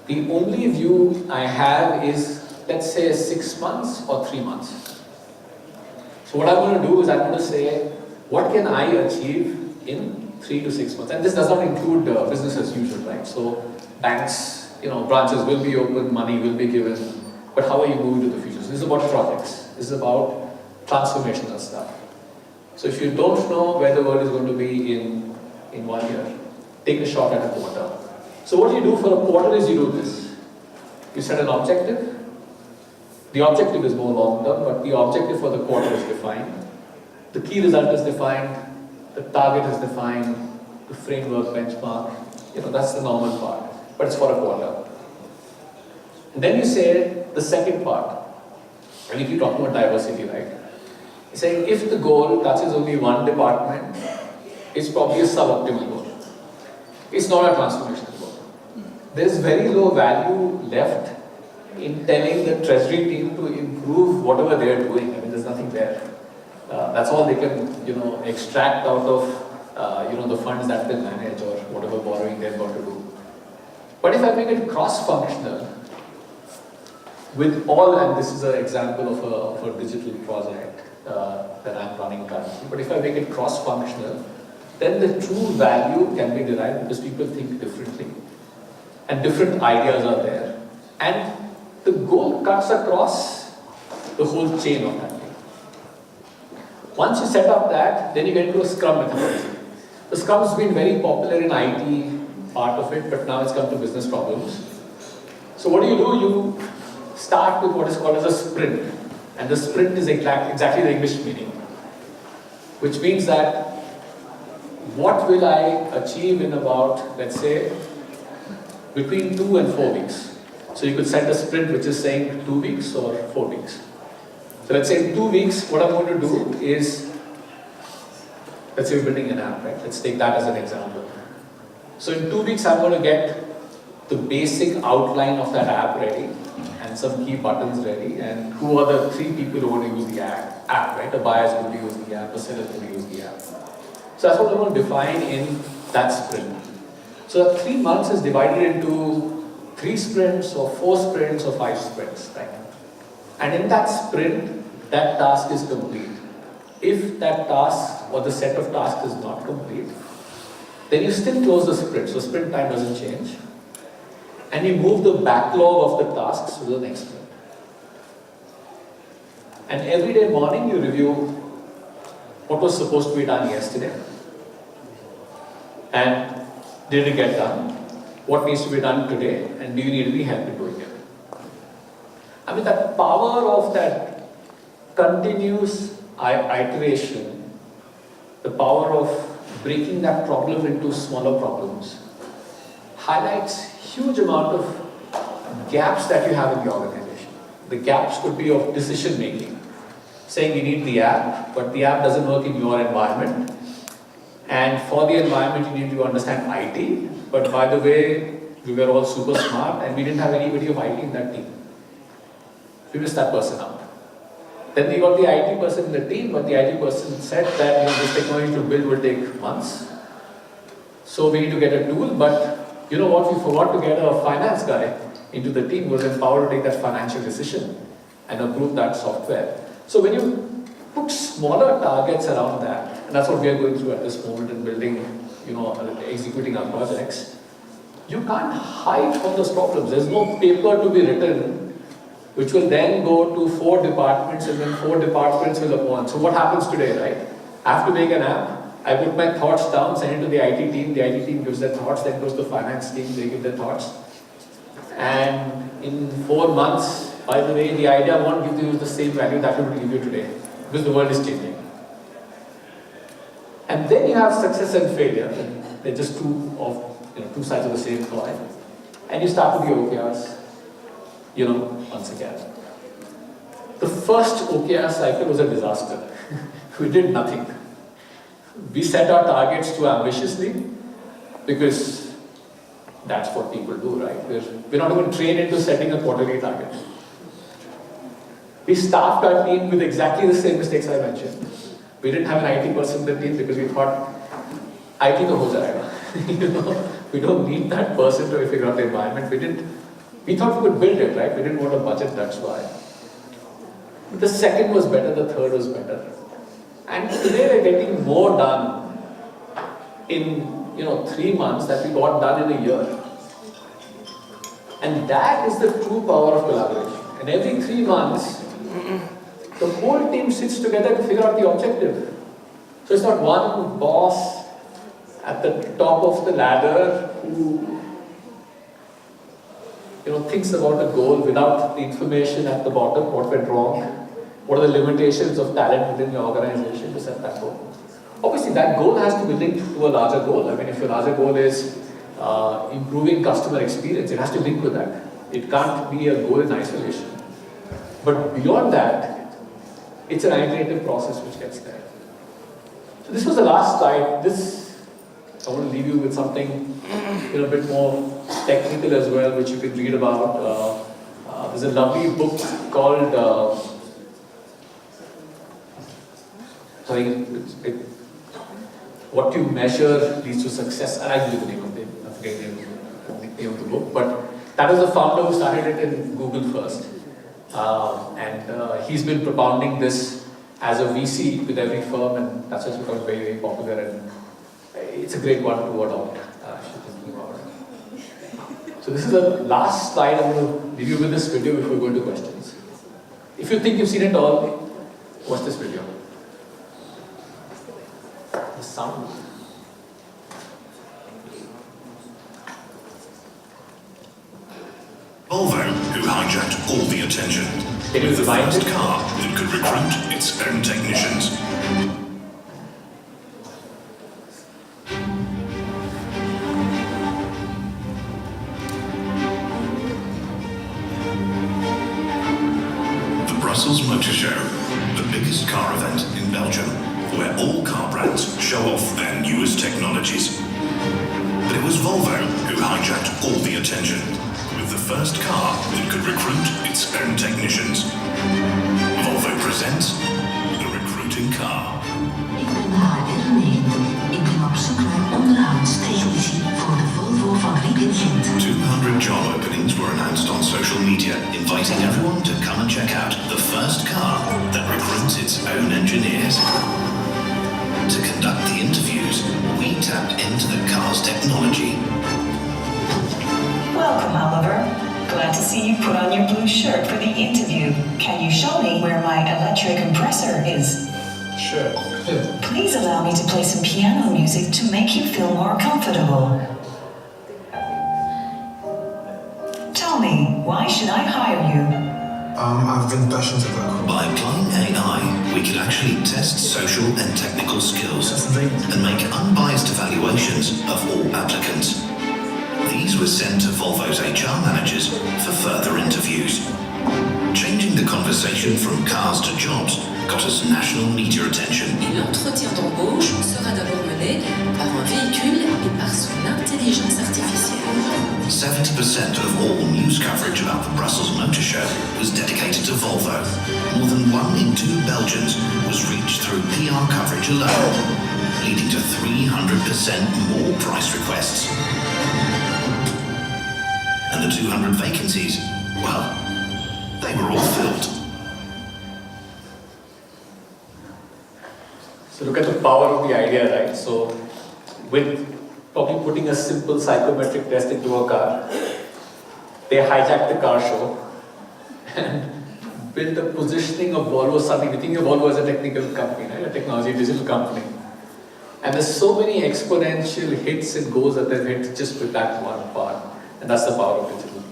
The only view I have is, let's say, 6 months or 3 months. So what I'm going to do is I'm going to say, what can I achieve in 3 to 6 months? And this does not include business as usual, right? So banks, branches will be open, money will be given, but how are you moving to the future? So this is about projects. This is about transformational stuff. So if you don't know where the world is going to be in 1 year, take a shot at a quarter. So what you do for a quarter is you do this. You set an objective. The objective is more long term, but the objective for the quarter is defined. The key result is defined. The target is defined. The framework, benchmark, that's the normal part. But it's for a quarter. And then you say the second part. And if you're talking about diversity, right? You're saying if the goal touches only one department, it's probably a suboptimal goal. It's not a transformational goal. There's very low value left in telling the treasury team to improve whatever they're doing. There's nothing there. That's all they can, extract out of, the funds that they manage or whatever borrowing they've got to do. But if I make it cross-functional, with all, and this is an example of a digital project that I'm running currently, but if I make it cross-functional, then the true value can be derived because people think differently. And different ideas are there. And the goal cuts across the whole chain of that thing. Once you set up that, then you get into a Scrum methodology. The Scrum has been very popular in IT, part of it, but now it's come to business problems. So what do? You start with what is called as a sprint. And the sprint is exactly the English meaning. Which means that what will I achieve in about, let's say, between 2 and 4 weeks. So you could set a sprint which is saying 2 weeks or 4 weeks. So let's say in 2 weeks, what I'm going to do is, let's say we're building an app, right? Let's take that as an example. So in 2 weeks, I'm going to get the basic outline of that app ready and some key buttons ready, and who are the 3 people who want to use the app, right? A buyer is going to use the app, a seller is going to use the app. So that's what I'm going to define in that sprint. So that 3 months is divided into 3 sprints or 4 sprints or 5 sprints, right? And in that sprint, that task is complete. If that task or the set of tasks is not complete, then you still close the sprint. So sprint time doesn't change. And you move the backlog of the tasks to the next sprint. And every day morning you review what was supposed to be done yesterday. And did it get done? What needs to be done today? And do you need any help in doing it? That power of that continuous iteration, the power of breaking that problem into smaller problems, highlights huge amount of gaps that you have in the organization. The gaps could be of decision making. Saying you need the app, but the app doesn't work in your environment. And for the environment, you need to understand IT. But by the way, we were all super smart and we didn't have anybody of IT in that team. We missed that person out. Then we got the IT person in the team, but the IT person said that this technology to build will take months. So we need to get a tool, but you know what? We forgot to get a finance guy into the team who was empowered to take that financial decision and approve that software. So when you put smaller targets around that, and that's what we are going through at this moment in building, executing our projects, you can't hide from those problems. There's no paper to be written which will then go to 4 departments and then 4 departments will appoint. So what happens today, right? I have to make an app, I put my thoughts down, send it to the IT team gives their thoughts, then goes to the finance team, they give their thoughts. And in 4 months, by the way, the idea won't give you the same value that it will give you today, because the world is changing. And then you have success and failure, and they're just two sides of the same coin. And you start with the OKRs, once again. The first OKR cycle was a disaster. We did nothing. We set our targets too ambitiously, because that's what people do, right? We're not even trained into setting a quarterly target. We staffed our team with exactly the same mistakes I mentioned. We didn't have an IT person in the team because we thought, IT to ho jayega. We don't need that person to figure out the environment. We thought we could build it, right? We didn't want a budget, that's why. But the second was better, the third was better. And today we're getting more done in 3 months that we got done in a year. And that is the true power of collaboration. And every 3 months, the whole team sits together to figure out the objective. So it's not one boss at the top of the ladder who thinks about a goal without the information at the bottom, what went wrong, what are the limitations of talent within your organization to set that goal. Obviously, that goal has to be linked to a larger goal. I mean, if your larger goal is improving customer experience, it has to link with that. It can't be a goal in isolation. But beyond that, it's an iterative process which gets there. So this was the last slide. I want to leave you with something a bit more technical as well, which you can read about. There's a lovely book called What You Measure Leads to Success. I like the name of it. I forget the name of the book, but that was the founder who started it in Google first. And he's been propounding this as a VC with every firm, and that's what's become very, very popular. And it's a great one to adopt. So this is the last slide. I'm going to leave you with this video before we go into questions. If you think you've seen it all, watch this video. The sound. Volvo, who hijacked all the attention, Can you with the rewind first it? car that could recruit its own technicians. The Brussels Motor Show, the biggest car event in Belgium, where all car brands show off their newest technologies. But it was Volvo who hijacked all the attention, with the first car that could recruit its own technicians. Volvo presents the recruiting car. Ik ben René. Ik ben op zoek naar onderhoudstechnici voor de Volvo fabriek in Gent. 200 job openings were announced on social media, inviting everyone to come and check out the first car that recruits its own engineers. To conduct the interviews, we tapped into the car's technology. Welcome, Oliver. Glad to see you put on your blue shirt for the interview. Can you show me where my electric compressor is? Sure. Please allow me to play some piano music to make you feel more comfortable. Tell me, why should I hire you? I've been passionate about By applying AI, we could actually test social and technical skills and make unbiased evaluations of all applicants. These were sent to Volvo's HR managers for further interviews. Changing the conversation from cars to jobs got us national media attention. Et l'entretien d'embauche sera d'abord mené par un véhicule et par son intelligence artificielle. 70% of all news coverage about the Brussels Motor Show was dedicated to Volvo. More than 1 in 2 Belgians was reached through PR coverage alone, leading to 300% more price requests. And the 200 vacancies, well, they were all filled. So look at the power of the idea, right? So with probably putting a simple psychometric test into a car. They hijacked the car show and built a positioning of Volvo suddenly. We think of Volvo as a technical company, right? A technology digital company. And there's so many exponential hits and goals that they've hit just with that one part. And that's the power of digital.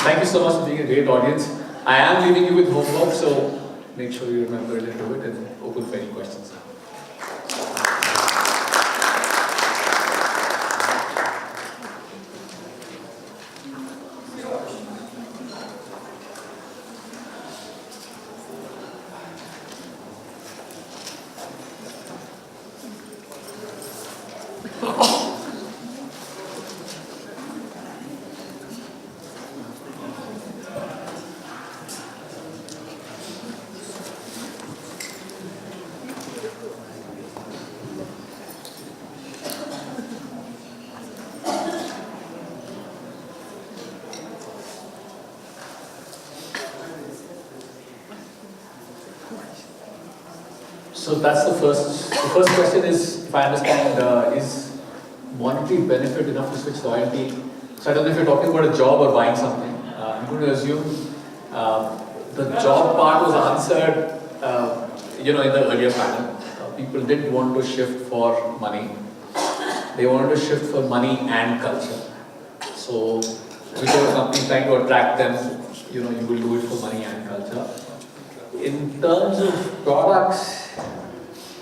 Thank you so much for being a great audience. I am leaving you with homework, so make sure you remember it and do it, and open for any questions. So that's the first. The first question is, if I understand, is monetary benefit enough to switch loyalty? So I don't know if you're talking about a job or buying something. I'm going to assume the job part was answered, in the earlier panel. People didn't want to shift for money. They wanted to shift for money and culture. So whichever company trying to attract them, you will do it for money and culture. In terms of products,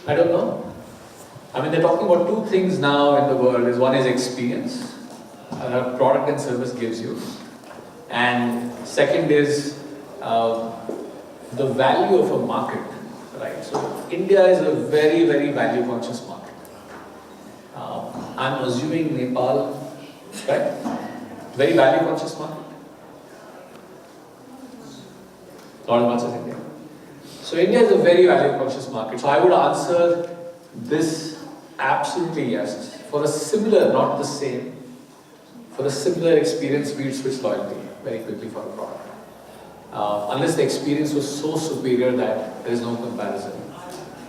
I don't know. I mean, they're talking about two things now in the world. One is experience, a product and service gives you. And second is the value of a market, right? So India is a very, very value conscious market. I'm assuming Nepal, right? Very value conscious market. Not as much as India. So India is a very value conscious market. So I would answer this absolutely yes. For a similar, not the same, for a similar experience, we'd switch loyalty very quickly for a product. Unless the experience was so superior that there is no comparison.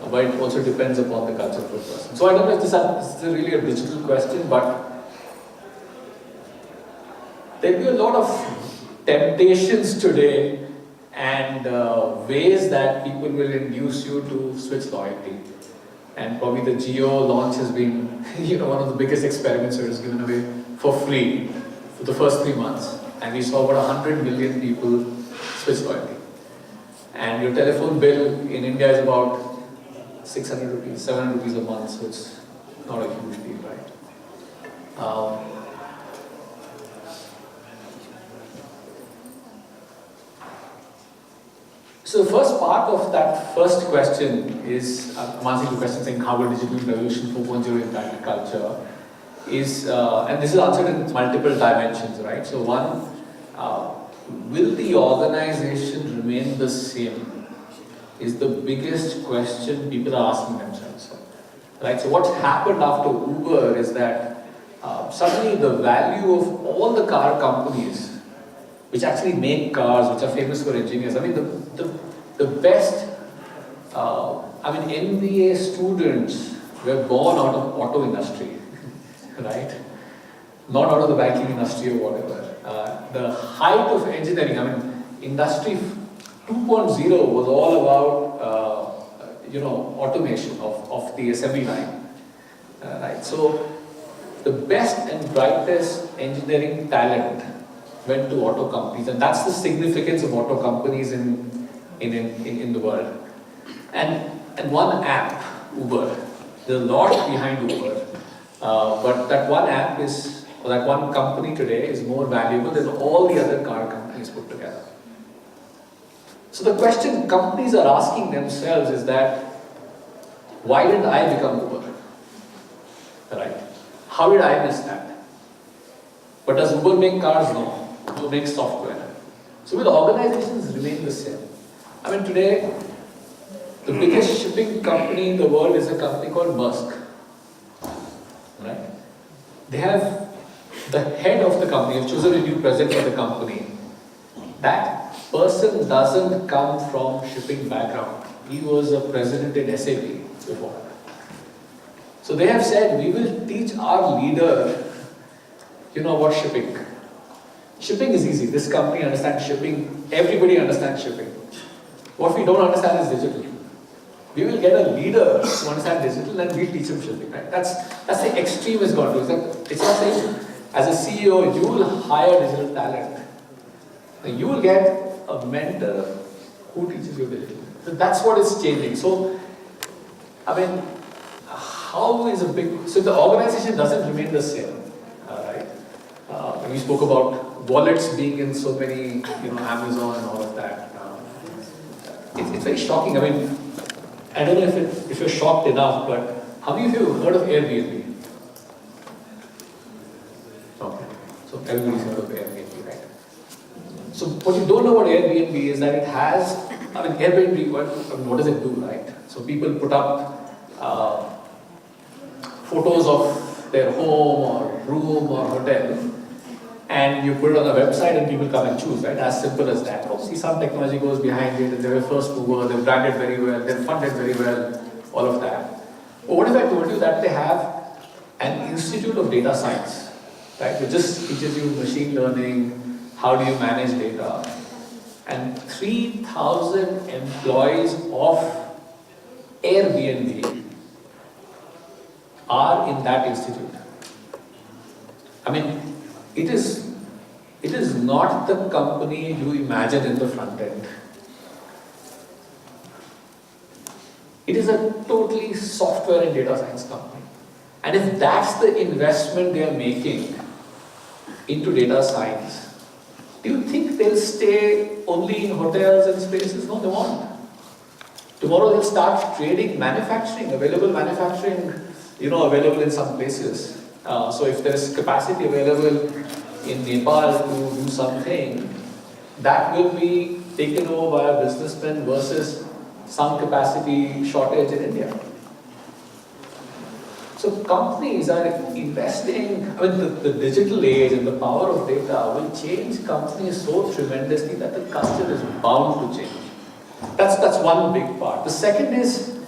But it also depends upon the culture of the person. So I don't know if this is really a digital question, but there'll be a lot of temptations today and ways that people will induce you to switch loyalty. And probably the Geo launch has been one of the biggest experiments that is given away for free for the first 3 months. And we saw about 100 million people switch loyalty. And your telephone bill in India is about 600 rupees, 700 rupees a month, so it's not a huge deal, right? So the first part of that first question is, I'm answering the question saying how will digital revolution 4.0 impact culture, is, and this is answered in multiple dimensions, right? So one, will the organization remain the same is the biggest question people are asking themselves, right? So what's happened after Uber is that suddenly the value of all the car companies which actually make cars, which are famous for engineers. I mean, the best, MBA students were born out of auto industry, right? Not out of the banking industry or whatever. The height of engineering, industry 2.0 was all about, automation of the assembly line, right? So the best and brightest engineering talent went to auto companies, and that's the significance of auto companies in the world. And one app, Uber, there's a lot behind Uber, but that one app is, or that one company today is more valuable than all the other car companies put together. So the question companies are asking themselves is that, why didn't I become Uber? Right? How did I miss that? But does Uber make cars? No. Uber makes software. So will organizations remain the same? Today, the biggest shipping company in the world is a company called Maersk. Right? They have the head of the company, has chosen a new president for the company. That person doesn't come from shipping background. He was a president in SAP before. So they have said, we will teach our leader, about shipping. Shipping is easy. This company understands shipping. Everybody understands shipping. What we don't understand is digital. We will get a leader who understands digital and we'll teach him shipping. Right? That's the extreme is gone to. It's not saying, as a CEO, you will hire digital talent. You will get a mentor who teaches you digital. So that's what is changing. So, how is a big... So the organization doesn't remain the same. Right? We spoke about wallets being in so many, Amazon and all of that. It's very shocking. I don't know if you're shocked enough, but how many of you have heard of Airbnb? Okay. So everybody's heard of Airbnb, right? So what you don't know about Airbnb is that it has, Airbnb, what does it do, right? So people put up photos of their home or room or hotel, and you put it on the website and people come and choose, right? As simple as that. Obviously some technology goes behind it, and they're a first mover, they're branded very well, they're funded very well, all of that. But what if I told you that they have an institute of data science, right? Which just teaches you machine learning, how do you manage data, and 3,000 employees of Airbnb are in that institute. It is not the company you imagine in the front end. It is a totally software and data science company. And if that's the investment they are making into data science, do you think they'll stay only in hotels and spaces? No, they won't. Tomorrow they'll start trading manufacturing, available in some places. So if there's capacity available in Nepal to do something, that will be taken over by a businessman versus some capacity shortage in India. So companies are investing, the digital age and the power of data will change companies so tremendously that the culture is bound to change. That's one big part. The second is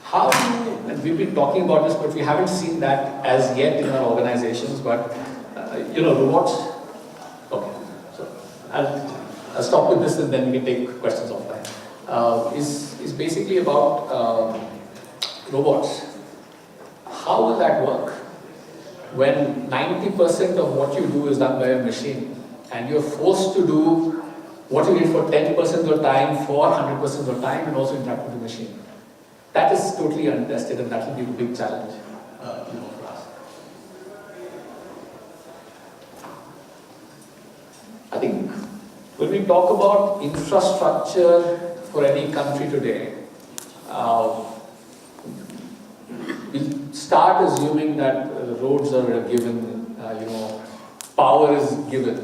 how do you, and we've been talking about this, but we haven't seen that as yet in our organizations, but robots. Okay, so I'll stop with this and then we can take questions offline. Is basically about robots. How will that work when 90% of what you do is done by a machine and you're forced to do what you did for 10% of the time for 100% of the time and also interact with the machine? That is totally untested, and that will be a big challenge for us. I think when we talk about infrastructure for any country today, we start assuming that roads are given, power is given,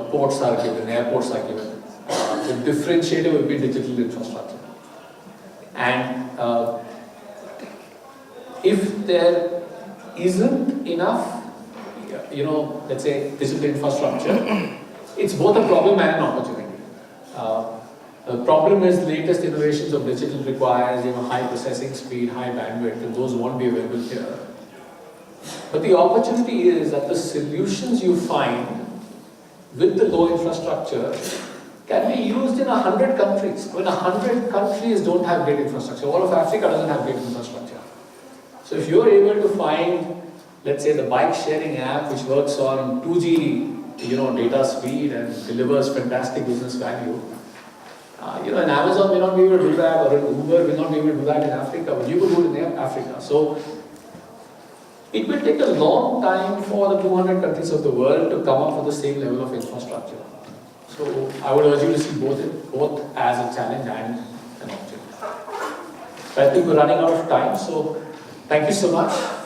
ports are given, airports are given. The differentiator will be digital infrastructure. And if there isn't enough, let's say digital infrastructure, it's both a problem and an opportunity. The problem is the latest innovations of digital requires high processing speed, high bandwidth, and those won't be available here. But the opportunity is that the solutions you find with the low infrastructure can be used in 100 countries. 100 countries don't have great infrastructure. All of Africa doesn't have great infrastructure. So if you're able to find, let's say, the bike sharing app which works on 2G, data speed and delivers fantastic business value, an Amazon may not be able to do that, or an Uber may not be able to do that in Africa, but you could do it in Africa. So it will take a long time for the 200 countries of the world to come up with the same level of infrastructure. So I would urge you to see both as a challenge and an opportunity. But I think we're running out of time, so thank you so much.